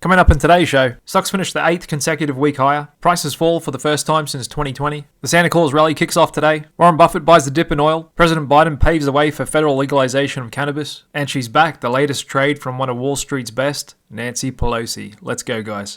Coming up in today's show, stocks finished the 8th consecutive week higher, prices fall for the first time since 2020, the Santa Claus rally kicks off today, Warren Buffett buys the dip in oil, President Biden paves the way for federal legalization of cannabis, and she's back, the latest trade from one of Wall Street's best, Nancy Pelosi. Let's go, guys.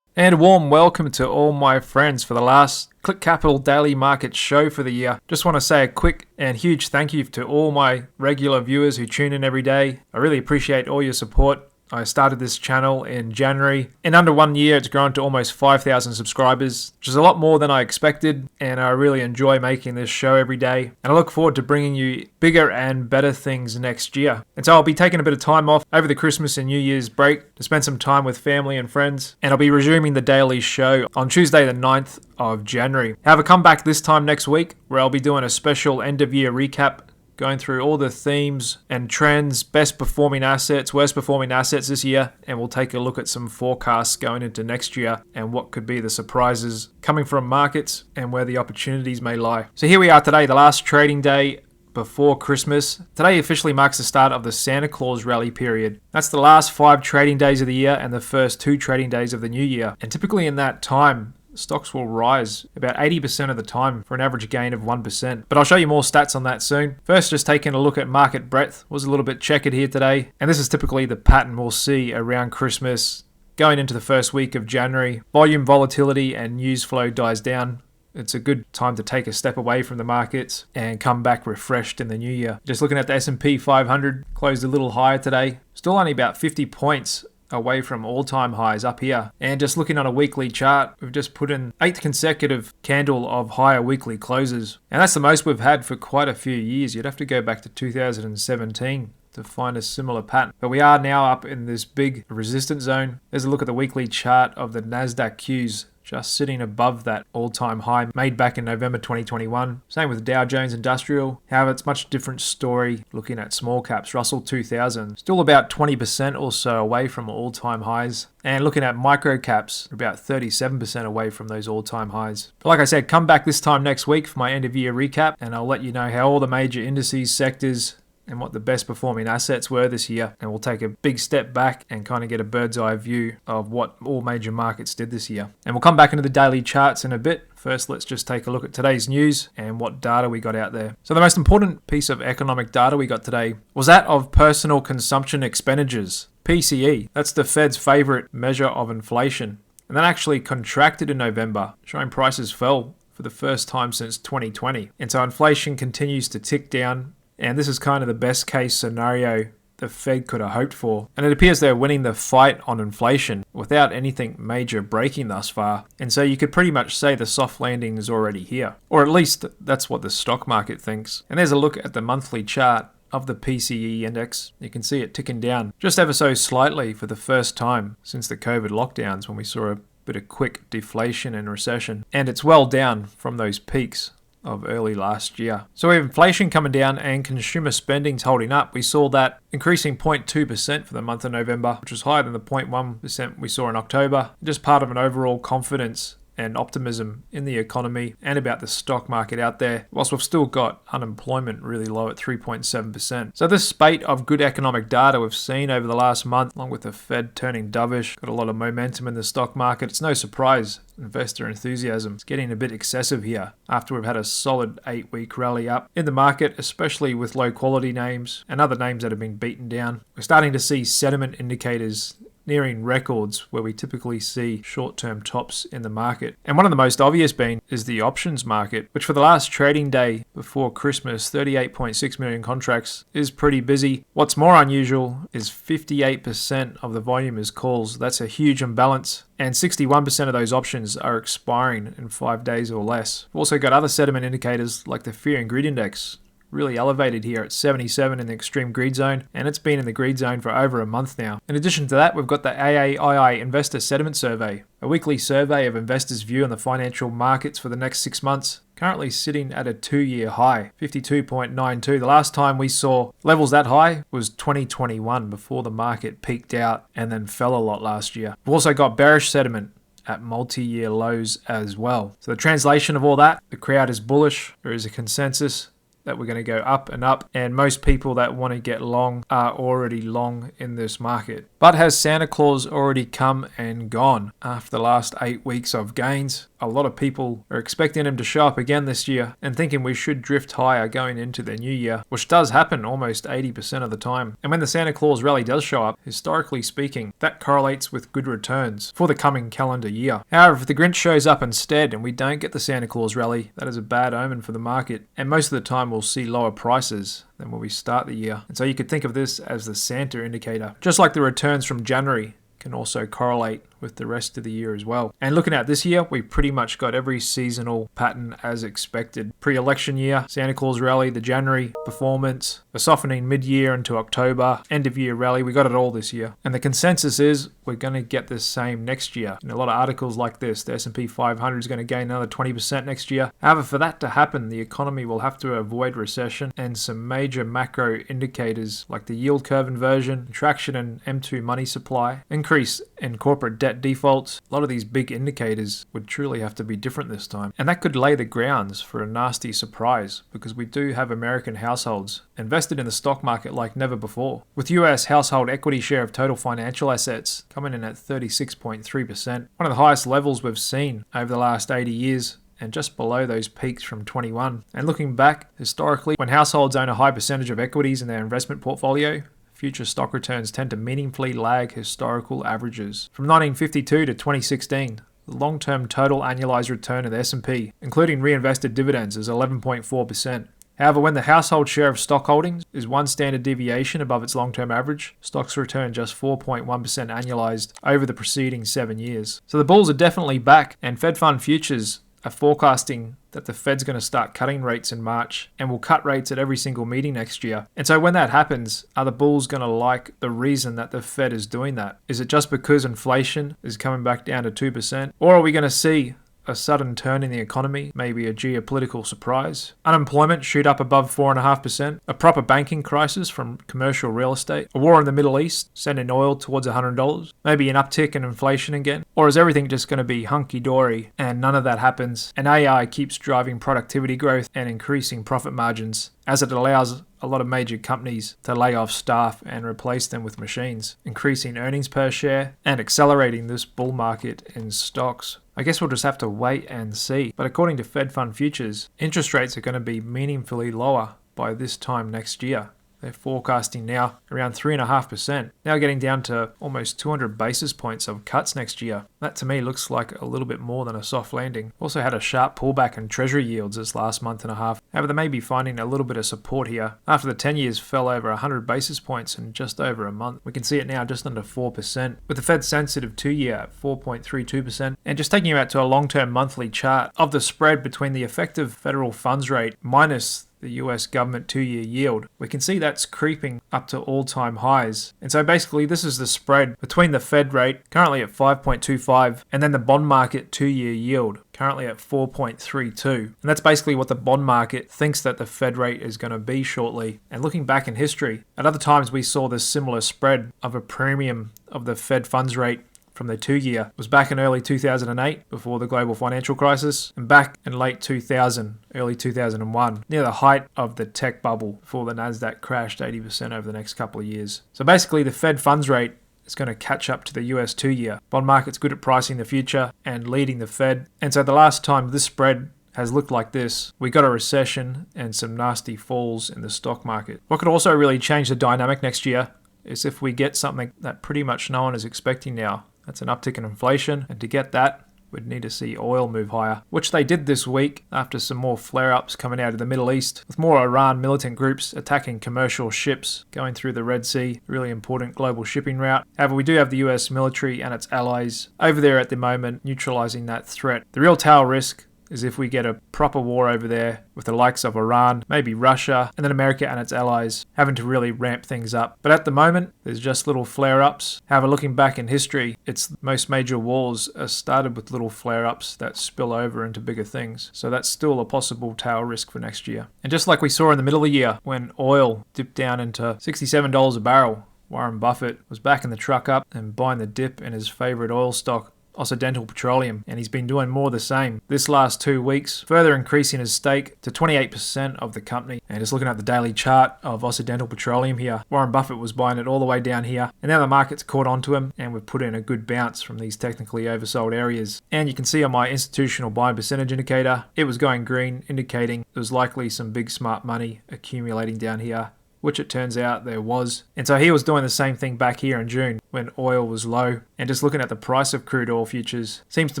And a warm welcome to all my friends for the last Click Capital Daily Market Show for the year. Just want to say a quick and huge thank you to all my regular viewers who tune in every day. I really appreciate all your support. I started this channel in January. In under 1 year, it's grown to almost 5,000 subscribers, which is a lot more than I expected, and I really enjoy making this show every day. And I look forward to bringing you bigger and better things next year. And so I'll be taking a bit of time off over the Christmas and New Year's break to spend some time with family and friends, and I'll be resuming the daily show on Tuesday the 9th of January. Have a comeback this time next week, where I'll be doing a special end-of-year recap, going through all the themes and trends, best performing assets, worst performing assets this year, and we'll take a look at some forecasts going into next year and what could be the surprises coming from markets and where the opportunities may lie. So here we are today, the last trading day before Christmas. Today officially marks the start of the Santa Claus rally period. That's the last 5 trading days of the year and the first 2 trading days of the new year. And typically in that time, stocks will rise about 80% of the time for an average gain of 1%. But I'll show you more stats on that soon. First, just taking a look at market breadth. Was a little bit checkered here today. And this is typically the pattern we'll see around Christmas going into the first week of January. Volume volatility and news flow dies down. It's a good time to take a step away from the markets and come back refreshed in the new year. Just looking at the S&P 500, closed a little higher today. Still only about 50 points away from all-time highs up here. And just looking on a weekly chart, we've just put in 8th consecutive candle of higher weekly closes. And that's the most we've had for quite a few years. You'd have to go back to 2017 to find a similar pattern. But we are now up in this big resistance zone. There's a look at the weekly chart of the NASDAQ Qs, just sitting above that all-time high made back in November 2021. Same with Dow Jones Industrial. However, it's a much different story looking at small caps. Russell 2000, still about 20% or so away from all-time highs. And looking at micro caps, about 37% away from those all-time highs. But like I said, come back this time next week for my end-of-year recap, and I'll let you know how all the major indices, sectors, and what the best performing assets were this year. And we'll take a big step back and kind of get a bird's eye view of what all major markets did this year. And we'll come back into the daily charts in a bit. First, let's just take a look at today's news and what data we got out there. So the most important piece of economic data we got today was that of personal consumption expenditures, PCE. That's the Fed's favorite measure of inflation. And that actually contracted in November, showing prices fell for the first time since 2020. And so inflation continues to tick down. And this is kind of the best case scenario the Fed could have hoped for. And it appears they're winning the fight on inflation without anything major breaking thus far. And so you could pretty much say the soft landing is already here. Or at least that's what the stock market thinks. And there's a look at the monthly chart of the PCE index. You can see it ticking down just ever so slightly for the first time since the COVID lockdowns, when we saw a bit of quick deflation and recession. And it's well down from those peaks of early last year. So we have inflation coming down and consumer spending's holding up. We saw that increasing 0.2% for the month of November, which was higher than the 0.1% we saw in October. Just part of an overall confidence and optimism in the economy and about the stock market out there, whilst we've still got unemployment really low at 3.7%. So this spate of good economic data we've seen over the last month, along with the Fed turning dovish, got a lot of momentum in the stock market. It's no surprise investor enthusiasm is getting a bit excessive here after we've had a solid 8-week rally up in the market, especially with low quality names and other names that have been beaten down. We're starting to see sentiment indicators nearing records where we typically see short-term tops in the market. And one of the most obvious being is the options market, which for the last trading day before Christmas, 38.6 million contracts, is pretty busy. What's more unusual is 58% of the volume is calls. That's a huge imbalance. And 61% of those options are expiring in 5 days or less. We've also got other sentiment indicators like the Fear and Greed Index, really elevated here at 77 in the extreme greed zone, and it's been in the greed zone for over a month now. In addition to that, we've got the AAPL Investor Sentiment Survey, a weekly survey of investors' view on the financial markets for the next 6 months, currently sitting at a 2-year high, 52.92. The last time we saw levels that high was 2021, before the market peaked out and then fell a lot last year. We've also got bearish sentiment at multi-year lows as well. So the translation of all that, the crowd is bullish, there is a consensus that we're going to go up and up, and most people that want to get long are already long in this market. But has Santa Claus already come and gone after the last 8 weeks of gains? A lot of people are expecting him to show up again this year and thinking we should drift higher going into the new year, which does happen almost 80% of the time. And when the Santa Claus rally does show up, historically speaking, that correlates with good returns for the coming calendar year. However, if the Grinch shows up instead and we don't get the Santa Claus rally, that is a bad omen for the market, and most of the time we'll see lower prices than when we start the year. And so you could think of this as the Santa indicator. Just like the returns from January can also correlate with the rest of the year as well. And looking at this year, we pretty much got every seasonal pattern as expected. Pre-election year, Santa Claus rally, the January performance, a softening mid-year into October, end-of-year rally, we got it all this year. And the consensus is we're going to get the same next year. In a lot of articles like this, the S&P 500 is going to gain another 20% next year. However, for that to happen, the economy will have to avoid recession, and some major macro indicators like the yield curve inversion, contraction in M2 money supply, increase in corporate debt defaults, a lot of these big indicators would truly have to be different this time. And that could lay the grounds for a nasty surprise, because we do have American households invested in the stock market like never before, with US household equity share of total financial assets coming in at 36.3%, one of the highest levels we've seen over the last 80 years, and just below those peaks from 21. And looking back, historically, when households own a high percentage of equities in their investment portfolio, future stock returns tend to meaningfully lag historical averages. From 1952 to 2016, the long-term total annualized return of the S&P, including reinvested dividends, is 11.4%. However, when the household share of stock holdings is one standard deviation above its long-term average, stocks return just 4.1% annualized over the preceding 7 years. So the bulls are definitely back, and Fed Fund futures are forecasting that the Fed's going to start cutting rates in March and will cut rates at every single meeting next year. And so when that happens, are the bulls going to like the reason that the Fed is doing that? Is it just because inflation is coming back down to 2%? Or are we going to see a sudden turn in the economy, maybe a geopolitical surprise, unemployment shoot up above 4.5%, a proper banking crisis from commercial real estate, a war in the Middle East sending oil towards $100, maybe an uptick in inflation again? Or is everything just going to be hunky-dory and none of that happens, and AI keeps driving productivity growth and increasing profit margins as it allows a lot of major companies to lay off staff and replace them with machines, increasing earnings per share and accelerating this bull market in stocks? I guess we'll just have to wait and see. But according to Fed Fund futures, interest rates are going to be meaningfully lower by this time next year. They're forecasting now around 3.5%, now getting down to almost 200 basis points of cuts next year. That to me looks like a little bit more than a soft landing. Also had a sharp pullback in treasury yields this last month and a half. However, they may be finding a little bit of support here after the 10 years fell over 100 basis points in just over a month. We can see it now just under 4%, with the Fed sensitive 2-year at 4.32%. And just taking you out to a long-term monthly chart of the spread between the effective federal funds rate minus the US government 2-year yield, we can see that's creeping up to all-time highs. And so basically this is the spread between the Fed rate, currently at 5.25, and then the bond market 2-year yield, currently at 4.32. And that's basically what the bond market thinks that the Fed rate is going to be shortly. And looking back in history, at other times we saw this similar spread of a premium of the Fed funds rate from the 2-year. It was back in early 2008 before the global financial crisis, and back in late 2000, early 2001, near the height of the tech bubble before the Nasdaq crashed 80% over the next couple of years. So basically the Fed funds rate is going to catch up to the US 2-year. Bond market's good at pricing the future and leading the Fed. And so the last time this spread has looked like this, we got a recession and some nasty falls in the stock market. What could also really change the dynamic next year is if we get something that pretty much no one is expecting now. That's an uptick in inflation, and to get that, we'd need to see oil move higher, which they did this week after some more flare-ups coming out of the Middle East, with more Iran militant groups attacking commercial ships going through the Red Sea, really important global shipping route. However, we do have the US military and its allies over there at the moment, neutralizing that threat. The real tail risk is if we get a proper war over there with the likes of Iran, maybe Russia, and then America and its allies having to really ramp things up. But at the moment, there's just little flare-ups. However, looking back in history, most major wars are started with little flare-ups that spill over into bigger things. So that's still a possible tail risk for next year. And just like we saw in the middle of the year, when oil dipped down into $67 a barrel, Warren Buffett was backing the truck up and buying the dip in his favorite oil stock, Occidental Petroleum, and he's been doing more of the same this last 2 weeks, further increasing his stake to 28% of the company. And just looking at the daily chart of Occidental Petroleum here, Warren Buffett was buying it all the way down here, and now the market's caught onto him, and we've put in a good bounce from these technically oversold areas. And you can see on my institutional buying percentage indicator, it was going green, indicating there was likely some big smart money accumulating down here, which it turns out there was. And so he was doing the same thing back here in June when oil was low. And just looking at the price of crude oil futures, seems to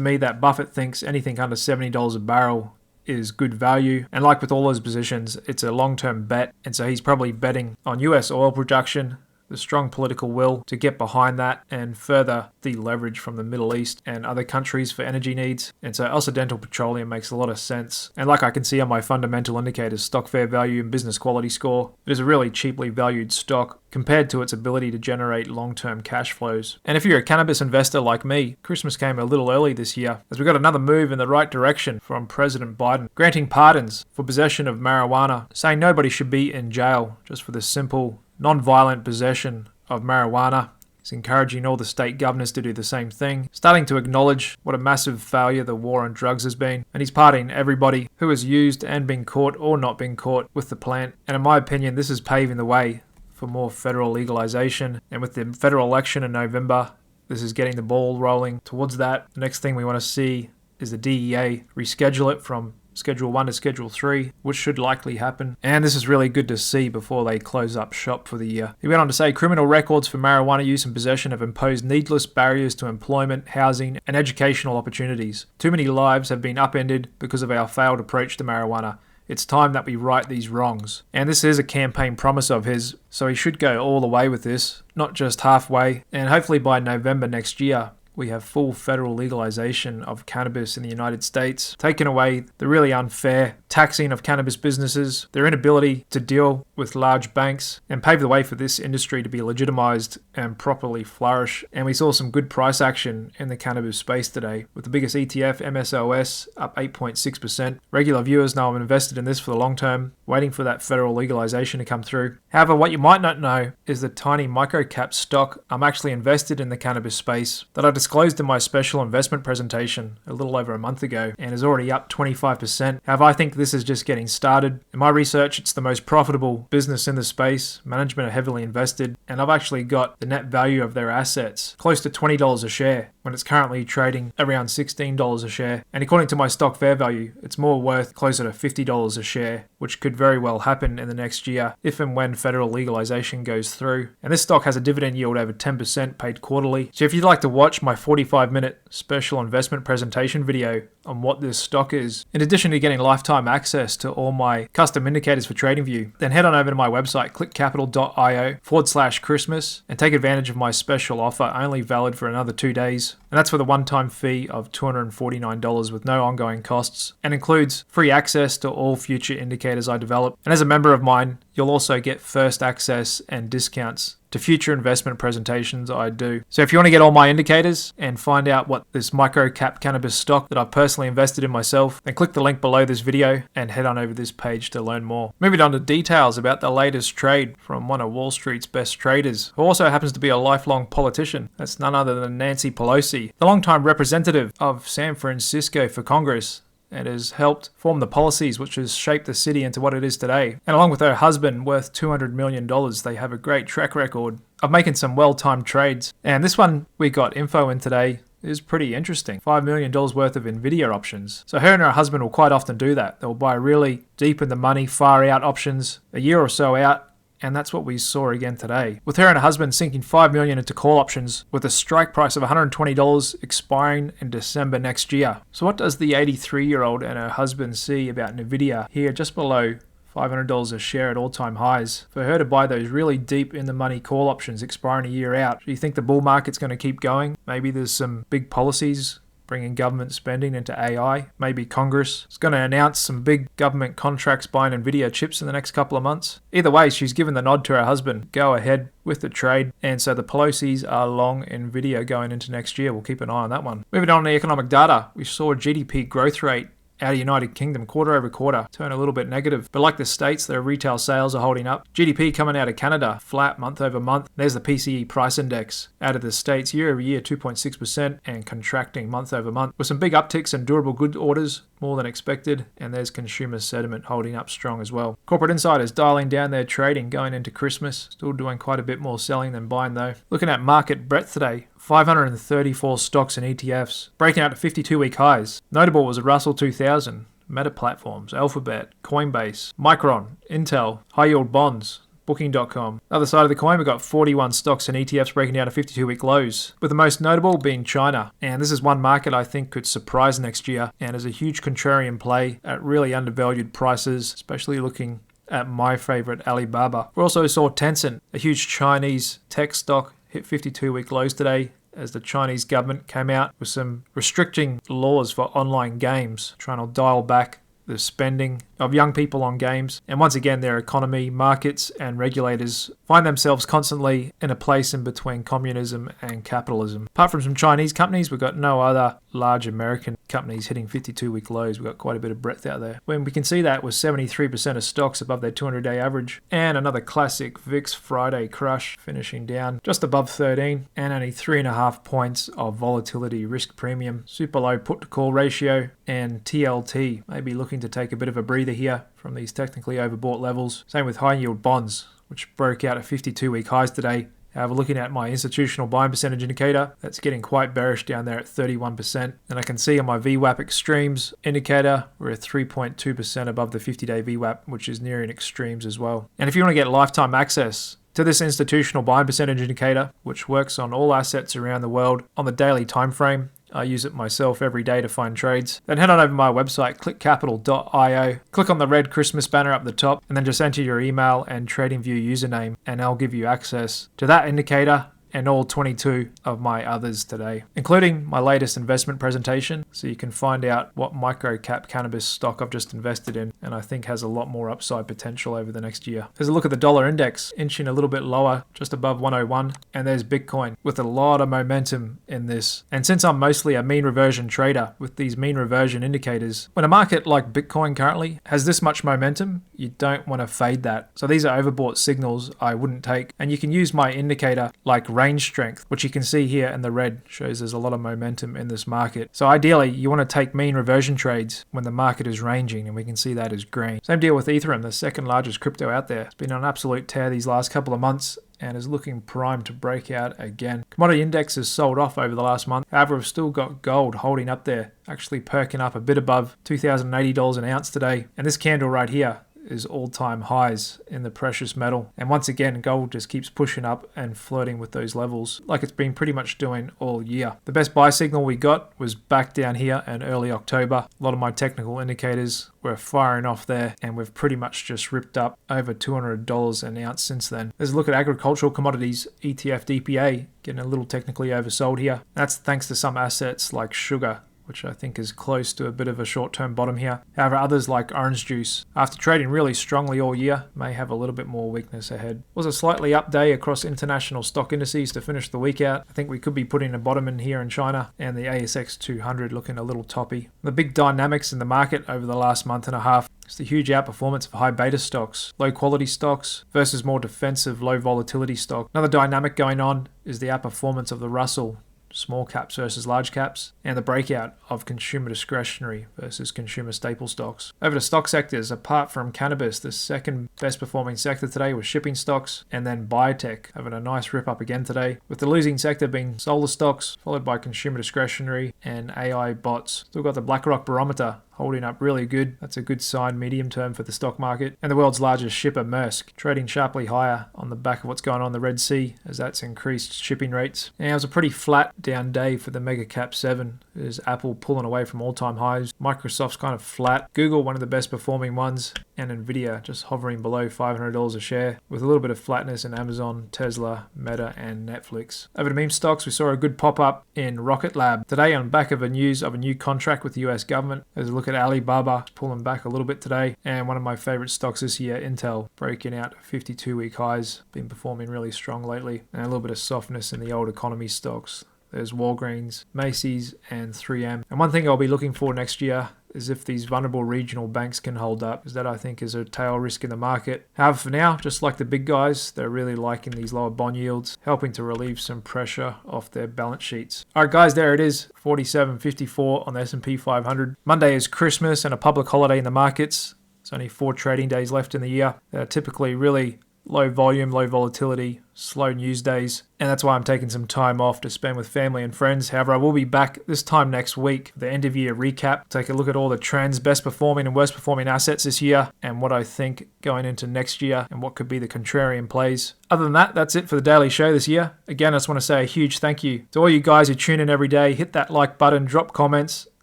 me that Buffett thinks anything under $70 a barrel is good value. And like with all his positions, it's a long-term bet. And so he's probably betting on US oil production, the strong political will to get behind that and further deleverage from the Middle East and other countries for energy needs. And so Occidental Petroleum makes a lot of sense. And like I can see on my fundamental indicators, stock fair value and business quality score, it is a really cheaply valued stock compared to its ability to generate long-term cash flows. And if you're a cannabis investor like me, Christmas came a little early this year as we got another move in the right direction from President Biden, granting pardons for possession of marijuana, saying nobody should be in jail just for the simple non-violent possession of marijuana. He's encouraging all the state governors to do the same thing, starting to acknowledge what a massive failure the war on drugs has been, and he's pardoning everybody who has used and been caught or not been caught with the plant. And in my opinion, this is paving the way for more federal legalization, and with the federal election in November, this is getting the ball rolling towards that. The next thing we want to see is the DEA reschedule it from Schedule 1 to Schedule 3, which should likely happen. And this is really good to see before they close up shop for the year. He went on to say criminal records for marijuana use and possession have imposed needless barriers to employment, housing, and educational opportunities. Too many lives have been upended because of our failed approach to marijuana. It's time that we right these wrongs. And this is a campaign promise of his, so he should go all the way with this, not just halfway. And hopefully by November next year, we have full federal legalization of cannabis in the United States, taking away the really unfair taxing of cannabis businesses, their inability to deal with large banks, and pave the way for this industry to be legitimized and properly flourish. And we saw some good price action in the cannabis space today, with the biggest ETF, MSOS, up 8.6%. Regular viewers know I'm invested in this for the long term, waiting for that federal legalization to come through. However, what you might not know is the tiny micro-cap stock I'm actually invested in the cannabis space that I disclosed in my special investment presentation a little over a month ago and is already up 25%. However, I think this is just getting started. In my research, it's the most profitable business in the space. Management are heavily invested, and I've actually got the net value of their assets close to $20 a share when it's currently trading around $16 a share. And according to my stock fair value, it's more worth closer to $50 a share, which could very well happen in the next year if and when federal legalization goes through. And this stock has a dividend yield over 10% paid quarterly. So if you'd like to watch my 45-minute special investment presentation video on what this stock is, in addition to getting lifetime access to all my custom indicators for TradingView, then head on over to my website, clickcapital.io/Christmas, and take advantage of my special offer, only valid for another 2 days. And that's with a one-time fee of $249 with no ongoing costs, and includes free access to all future indicators I develop. And as a member of mine, you'll also get first access and discounts to future investment presentations I do. So if you want to get all my indicators and find out what this micro cap cannabis stock that I've personally invested in myself, then click the link below this video and head on over this page to learn more. Moving on to details about the latest trade from one of Wall Street's best traders, who also happens to be a lifelong politician. That's none other than Nancy Pelosi, the longtime representative of San Francisco for Congress, and has helped form the policies which has shaped the city into what it is today. And along with her husband, worth $200 million, they have a great track record of making some well-timed trades. And this one we got info in today is pretty interesting. $5 million worth of Nvidia options. So her and her husband will quite often do that. They'll buy really deep in the money, far out options, a year or so out. And that's what we saw again today, with her and her husband sinking $5 million into call options with a strike price of $120 expiring in December next year. So what does the 83-year-old and her husband see about Nvidia here just below $500 a share at all-time highs for her to buy those really deep in the money call options expiring a year out? Do you think the bull market's going to keep going? Maybe there's some big policies bringing government spending into AI. Maybe Congress is going to announce some big government contracts buying Nvidia chips in the next couple of months. Either way, she's given the nod to her husband. Go ahead with the trade. And so the Pelosis are long Nvidia going into next year. We'll keep an eye on that one. Moving on to economic data, we saw a GDP growth rate out of United Kingdom, quarter over quarter, turn a little bit negative. But like the States, their retail sales are holding up. GDP coming out of Canada, flat month over month. There's the PCE price index out of the States, year over year, 2.6% and contracting month over month, with some big upticks in durable good orders, more than expected, and there's consumer sentiment holding up strong as well. Corporate insiders dialing down their trading going into Christmas, still doing quite a bit more selling than buying though. Looking at market breadth today, 534 stocks and ETFs, breaking out to 52-week highs. Notable was the Russell 2000, Meta Platforms, Alphabet, Coinbase, Micron, Intel, high yield bonds, Booking.com. Other side of the coin, we've got 41 stocks and ETFs breaking down to 52-week lows, with the most notable being China. And this is one market I think could surprise next year and is a huge contrarian play at really undervalued prices, especially looking at my favorite Alibaba. We also saw Tencent, a huge Chinese tech stock, hit 52-week lows today as the Chinese government came out with some restricting laws for online games, trying to dial back the spending of young people on games. And once again, their economy, markets, and regulators find themselves constantly in a place in between communism and capitalism. Apart from some Chinese companies, we've got no other large American companies hitting 52-week lows. We've got quite a bit of breadth out there. When we can see that with 73% of stocks above their 200-day average, and another classic VIX Friday crush finishing down just above 13, and only 3.5 points of volatility risk premium, super low put to call ratio, and TLT maybe looking to take a bit of a breather here from these technically overbought levels. Same with high yield bonds, which broke out at 52-week highs today. However, looking at my institutional buying percentage indicator, that's getting quite bearish down there at 31%. And I can see on my VWAP extremes indicator, we're at 3.2% above the 50-day VWAP, which is nearing extremes as well. And if you want to get lifetime access to this institutional buying percentage indicator, which works on all assets around the world on the daily time frame, I use it myself every day to find trades. Then head on over to my website, clickcapital.io, click on the red Christmas banner up the top, and then just enter your email and TradingView username, and I'll give you access to that indicator and all 22 of my others today, including my latest investment presentation, so you can find out what micro-cap cannabis stock I've just invested in and I think has a lot more upside potential over the next year. There's a look at the dollar index, inching a little bit lower, just above 101, and there's Bitcoin with a lot of momentum in this. And since I'm mostly a mean reversion trader with these mean reversion indicators, when a market like Bitcoin currently has this much momentum, you don't want to fade that. So these are overbought signals I wouldn't take, and you can use my indicator like range strength, which you can see here in the red, shows there's a lot of momentum in this market. So ideally, you want to take mean reversion trades when the market is ranging, and we can see that as green. Same deal with Ethereum, the second largest crypto out there. It's been on an absolute tear these last couple of months and is looking primed to break out again. Commodity index has sold off over the last month. However, we've still got gold holding up there, actually perking up a bit above $2,080 an ounce today. And this candle right here is all-time highs in the precious metal. And once again, gold just keeps pushing up and flirting with those levels like it's been pretty much doing all year. The best buy signal we got was back down here in early October. A lot of my technical indicators were firing off there, and we've pretty much just ripped up over $200 an ounce since then. There's a look at agricultural commodities, ETF DPA, getting a little technically oversold here. That's thanks to some assets like sugar, which I think is close to a bit of a short-term bottom here. However, others like orange juice, after trading really strongly all year, may have a little bit more weakness ahead. It was a slightly up day across international stock indices to finish the week out. I think we could be putting a bottom in here in China, and the ASX 200 looking a little toppy. The big dynamics in the market over the last month and a half is the huge outperformance of high beta stocks, low quality stocks versus more defensive, low volatility stock. Another dynamic going on is the outperformance of the Russell, small caps versus large caps, and the breakout of consumer discretionary versus consumer staple stocks. Over to stock sectors, apart from cannabis, the second best performing sector today was shipping stocks, and then biotech having a nice rip up again today, with the losing sector being solar stocks, followed by consumer discretionary and AI bots. Still got the BlackRock barometer holding up really good. That's a good sign medium term for the stock market. And the world's largest shipper, Maersk, trading sharply higher on the back of what's going on in the Red Sea as that's increased shipping rates. And it was a pretty flat down day for the mega cap 7. There's Apple pulling away from all-time highs. Microsoft's kind of flat. Google, one of the best performing ones. And Nvidia just hovering below $500 a share, with a little bit of flatness in Amazon, Tesla, Meta, and Netflix. Over to meme stocks, we saw a good pop-up in Rocket Lab today on the back of news of a new contract with the US government. There's a look at Alibaba pulling back a little bit today, and one of my favorite stocks this year, Intel, breaking out 52-week highs, been performing really strong lately, and a little bit of softness in the old economy stocks. There's Walgreens, Macy's, and 3M. And one thing I'll be looking for next year is if these vulnerable regional banks can hold up, because that I think is a tail risk in the market. However, for now, just like the big guys, they're really liking these lower bond yields, helping to relieve some pressure off their balance sheets. All right, guys, there it is, 47.54 on the S&P 500. Monday is Christmas and a public holiday in the markets. There's only 4 trading days left in the year. They're typically really low volume, low volatility, slow news days, and that's why I'm taking some time off to spend with family and friends. However, I will be back this time next week for the end of year recap, take a look at all the trends, best performing and worst performing assets this year, and what I think going into next year and what could be the contrarian plays. Other than that, that's it for the daily show this year. Again, I just want to say a huge thank you to all you guys who tune in every day. Hit that like button, drop comments.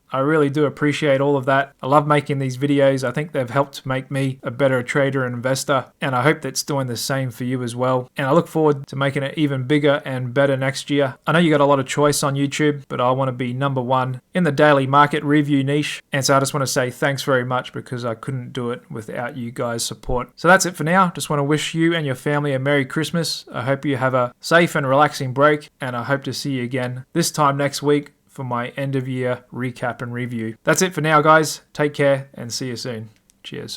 I really do appreciate all of that. I love making these videos. I think they've helped make me a better trader and investor, and I hope that's doing the same for you as well. And I look forward to making it even bigger and better next year. I know you got a lot of choice on YouTube, but I want to be #1 in the daily market review niche. And so I just want to say thanks very much, because I couldn't do it without you guys' support. So that's it for now. Just want to wish you and your family a Merry Christmas. I hope you have a safe and relaxing break, and I hope to see you again this time next week for my end of year recap and review. That's it for now, guys. Take care and see you soon. Cheers.